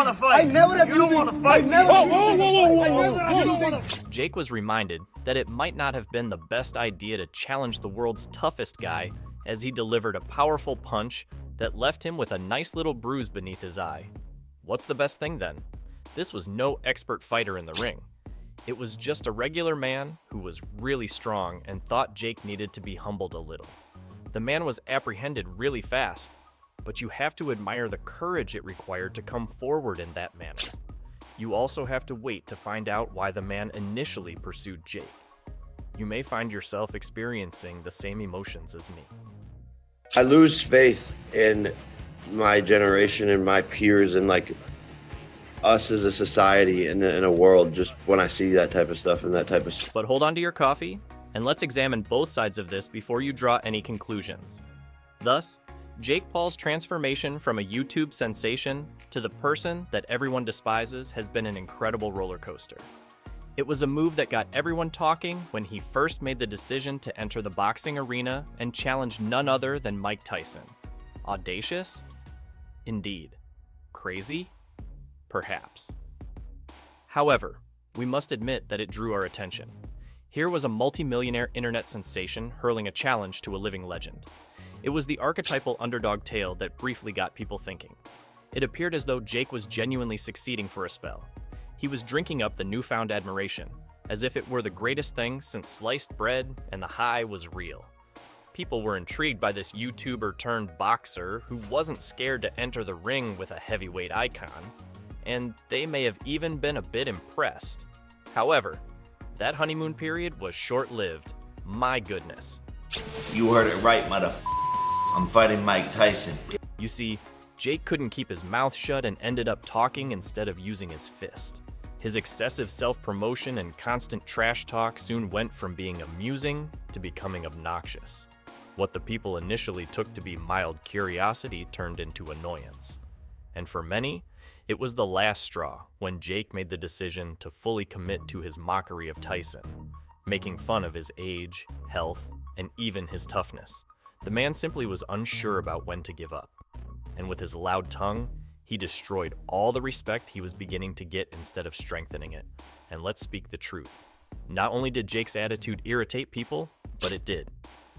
want to fight. I never abused You don't want to fight. Whoa. Jake was reminded that it might not have been the best idea to challenge the world's toughest guy as he delivered a powerful punch that left him with a nice little bruise beneath his eye. What's the best thing then? This was no expert fighter in the ring. It was just a regular man who was really strong and thought Jake needed to be humbled a little. The man was apprehended really fast, but you have to admire the courage it required to come forward in that manner. You also have to wait to find out why the man initially pursued Jake. You may find yourself experiencing the same emotions as me. I lose faith in my generation and my peers and like us as a society and in a world just when I see that type of stuff and that type of stuff. But hold on to your coffee, and let's examine both sides of this before you draw any conclusions. Thus, Jake Paul's transformation from a YouTube sensation to the person that everyone despises has been an incredible roller coaster. It was a move that got everyone talking when he first made the decision to enter the boxing arena and challenge none other than Mike Tyson. Audacious? Indeed. Crazy? Perhaps. However, we must admit that it drew our attention. Here was a multi-millionaire internet sensation hurling a challenge to a living legend. It was the archetypal underdog tale that briefly got people thinking. It appeared as though Jake was genuinely succeeding for a spell. He was drinking up the newfound admiration, as if it were the greatest thing since sliced bread and the high was real. People were intrigued by this YouTuber turned boxer who wasn't scared to enter the ring with a heavyweight icon, and they may have even been a bit impressed. However, that honeymoon period was short-lived. My goodness. You heard it right, I'm fighting Mike Tyson. You see, Jake couldn't keep his mouth shut and ended up talking instead of using his fist. His excessive self-promotion and constant trash talk soon went from being amusing to becoming obnoxious. What the people initially took to be mild curiosity turned into annoyance. And for many, it was the last straw when Jake made the decision to fully commit to his mockery of Tyson, making fun of his age, health, and even his toughness. The man simply was unsure about when to give up. And with his loud tongue, he destroyed all the respect he was beginning to get instead of strengthening it. And let's speak the truth. Not only did Jake's attitude irritate people, but it did.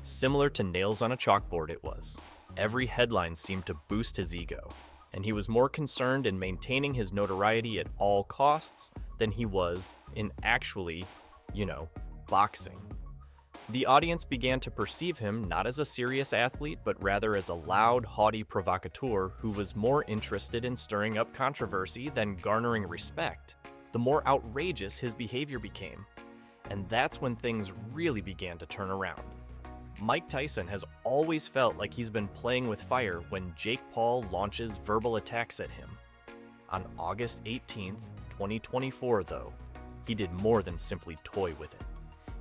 Similar to nails on a chalkboard it was. Every headline seemed to boost his ego, and he was more concerned in maintaining his notoriety at all costs than he was in actually, boxing. The audience began to perceive him not as a serious athlete, but rather as a loud, haughty provocateur who was more interested in stirring up controversy than garnering respect. The more outrageous his behavior became. And that's when things really began to turn around. Mike Tyson has always felt like he's been playing with fire when Jake Paul launches verbal attacks at him. On August 18th, 2024, though, he did more than simply toy with it.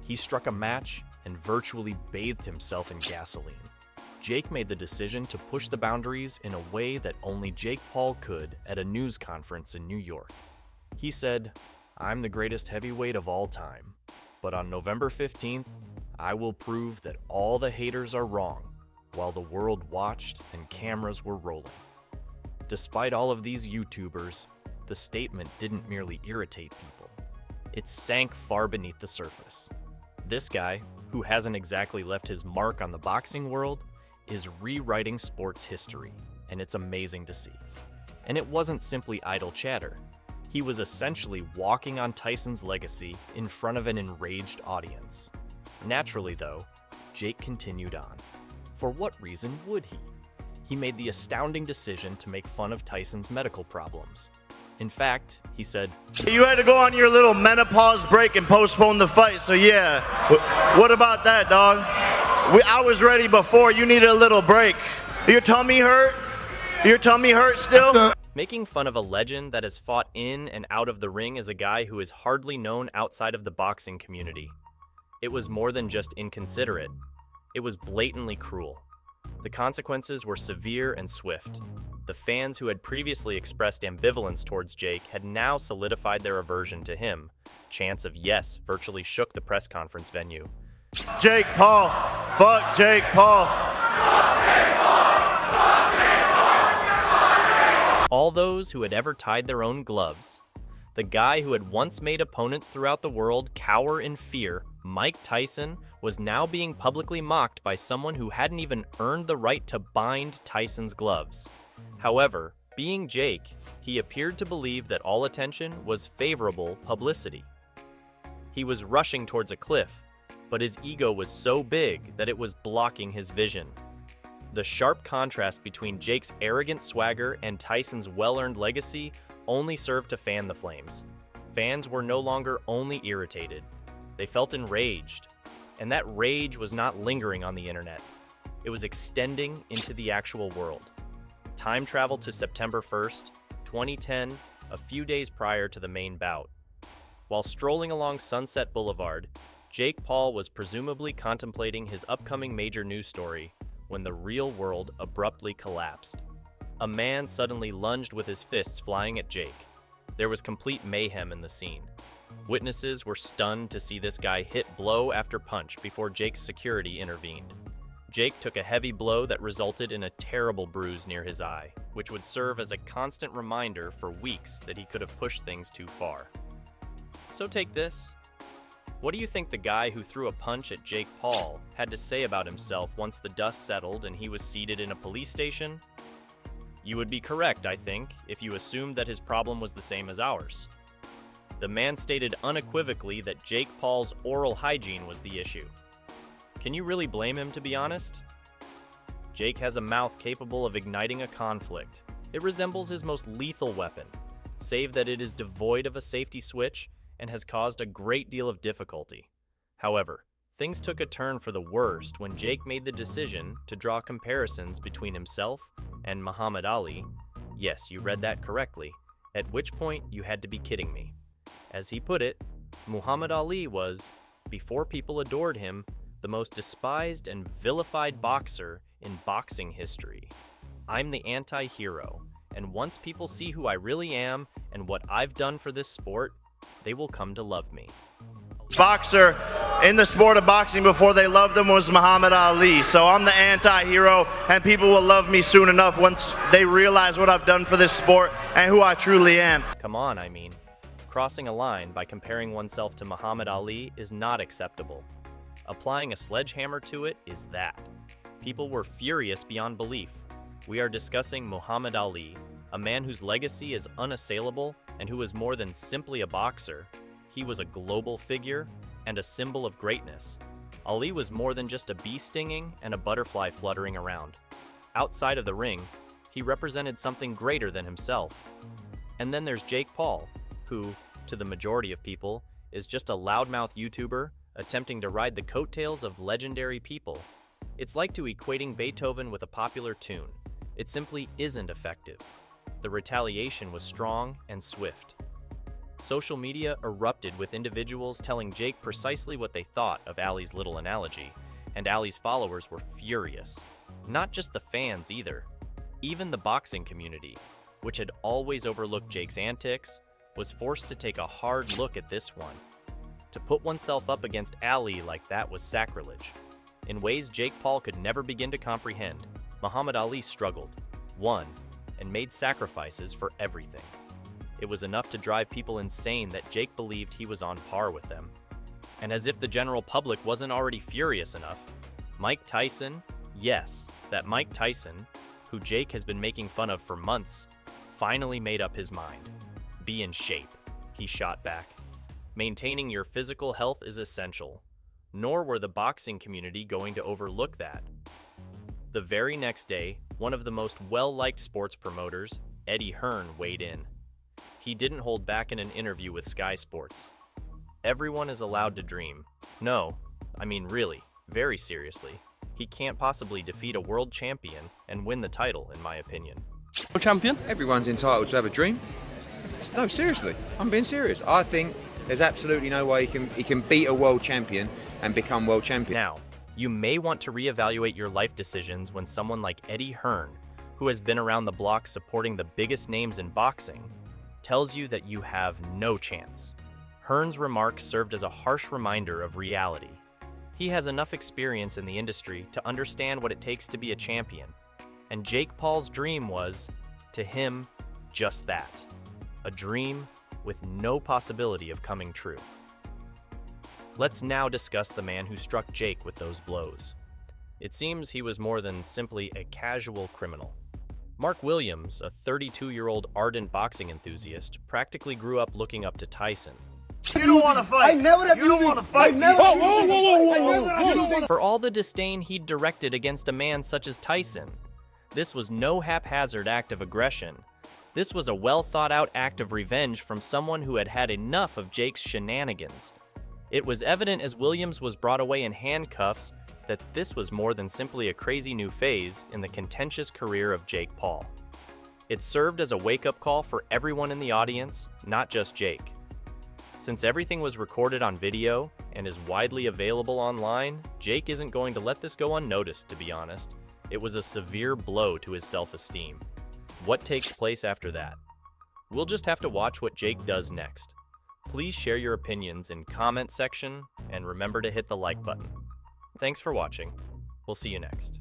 He struck a match and virtually bathed himself in gasoline. Jake made the decision to push the boundaries in a way that only Jake Paul could at a news conference in New York. He said, "I'm the greatest heavyweight of all time, but on November 15th, I will prove that all the haters are wrong," while the world watched and cameras were rolling. Despite all of these YouTubers, the statement didn't merely irritate people. It sank far beneath the surface. This guy, who hasn't exactly left his mark on the boxing world, is rewriting sports history, and it's amazing to see. And it wasn't simply idle chatter. He was essentially walking on Tyson's legacy in front of an enraged audience. Naturally, though, Jake continued on. For what reason would he? He made the astounding decision to make fun of Tyson's medical problems. In fact, he said, You had to go on your little menopause break and postpone the fight, so yeah. What about that, dog? I was ready before. You needed a little break. Your tummy hurt? Your tummy hurt still? Making fun of a legend that has fought in and out of the ring is a guy who is hardly known outside of the boxing community. It was more than just inconsiderate. It was blatantly cruel. The consequences were severe and swift. The fans who had previously expressed ambivalence towards Jake had now solidified their aversion to him. Chants of yes virtually shook the press conference venue. Jake Paul. Fuck Jake Paul. All those who had ever tied their own gloves. The guy who had once made opponents throughout the world cower in fear, Mike Tyson, was now being publicly mocked by someone who hadn't even earned the right to bind Tyson's gloves. However, being Jake, he appeared to believe that all attention was favorable publicity. He was rushing towards a cliff, but his ego was so big that it was blocking his vision. The sharp contrast between Jake's arrogant swagger and Tyson's well-earned legacy only served to fan the flames. Fans were no longer only irritated, they felt enraged. And that rage was not lingering on the internet. It was extending into the actual world. Time travel to September 1st, 2010, a few days prior to the main bout. While strolling along Sunset Boulevard, Jake Paul was presumably contemplating his upcoming major news story when the real world abruptly collapsed. A man suddenly lunged with his fists flying at Jake. There was complete mayhem in the scene. Witnesses were stunned to see this guy hit blow after punch before Jake's security intervened. Jake took a heavy blow that resulted in a terrible bruise near his eye, which would serve as a constant reminder for weeks that he could have pushed things too far. So take this. What do you think the guy who threw a punch at Jake Paul had to say about himself once the dust settled and he was seated in a police station? You would be correct, I think, if you assumed that his problem was the same as ours. The man stated unequivocally that Jake Paul's oral hygiene was the issue. Can you really blame him, to be honest? Jake has a mouth capable of igniting a conflict. It resembles his most lethal weapon, save that it is devoid of a safety switch and has caused a great deal of difficulty. However, things took a turn for the worst when Jake made the decision to draw comparisons between himself and Muhammad Ali. Yes, you read that correctly, at which point you had to be kidding me. As he put it, Muhammad Ali was, before people adored him, the most despised and vilified boxer in boxing history. I'm the anti-hero, and once people see who I really am and what I've done for this sport, they will come to love me. Boxer in the sport of boxing before they loved him was Muhammad Ali. So I'm the anti-hero, and people will love me soon enough once they realize what I've done for this sport and who I truly am. Come on, I mean. Crossing a line by comparing oneself to Muhammad Ali is not acceptable. Applying a sledgehammer to it is that. People were furious beyond belief. We are discussing Muhammad Ali, a man whose legacy is unassailable and who was more than simply a boxer. He was a global figure and a symbol of greatness. Ali was more than just a bee stinging and a butterfly fluttering around. Outside of the ring, he represented something greater than himself. And then there's Jake Paul, who, to the majority of people, is just a loudmouth YouTuber attempting to ride the coattails of legendary people. It's like to equating Beethoven with a popular tune. It simply isn't effective. The retaliation was strong and swift. Social media erupted with individuals telling Jake precisely what they thought of Ali's little analogy, and Ali's followers were furious. Not just the fans either. Even the boxing community, which had always overlooked Jake's antics, was forced to take a hard look at this one. To put oneself up against Ali like that was sacrilege. In ways Jake Paul could never begin to comprehend, Muhammad Ali struggled, won, and made sacrifices for everything. It was enough to drive people insane that Jake believed he was on par with them. And as if the general public wasn't already furious enough, Mike Tyson, yes, that Mike Tyson, who Jake has been making fun of for months, finally made up his mind. Be in shape, he shot back. Maintaining your physical health is essential. Nor were the boxing community going to overlook that. The very next day, one of the most well-liked sports promoters, Eddie Hearn, weighed in. He didn't hold back in an interview with Sky Sports. Everyone is allowed to dream. No, I mean really, very seriously. He can't possibly defeat a world champion and win the title, in my opinion. World champion? Everyone's entitled to have a dream. No, seriously, I'm being serious. I think there's absolutely no way he can beat a world champion and become world champion. Now, you may want to reevaluate your life decisions when someone like Eddie Hearn, who has been around the block supporting the biggest names in boxing, tells you that you have no chance. Hearn's remarks served as a harsh reminder of reality. He has enough experience in the industry to understand what it takes to be a champion. And Jake Paul's dream was, to him, just that, a dream with no possibility of coming true. Let's now discuss the man who struck Jake with those blows. It seems he was more than simply a casual criminal. Mark Williams, a 32-year-old ardent boxing enthusiast, practically grew up looking up to Tyson. You don't want to fight. I never have You don't want to fight. For all the disdain he'd directed against a man such as Tyson. This was no haphazard act of aggression. This was a well-thought-out act of revenge from someone who had had enough of Jake's shenanigans. It was evident as Williams was brought away in handcuffs that this was more than simply a crazy new phase in the contentious career of Jake Paul. It served as a wake-up call for everyone in the audience, not just Jake. Since everything was recorded on video and is widely available online, Jake isn't going to let this go unnoticed, to be honest. It was a severe blow to his self-esteem. What takes place after that? We'll just have to watch what Jake does next. Please share your opinions in comment section and remember to hit the like button. Thanks for watching. We'll see you next.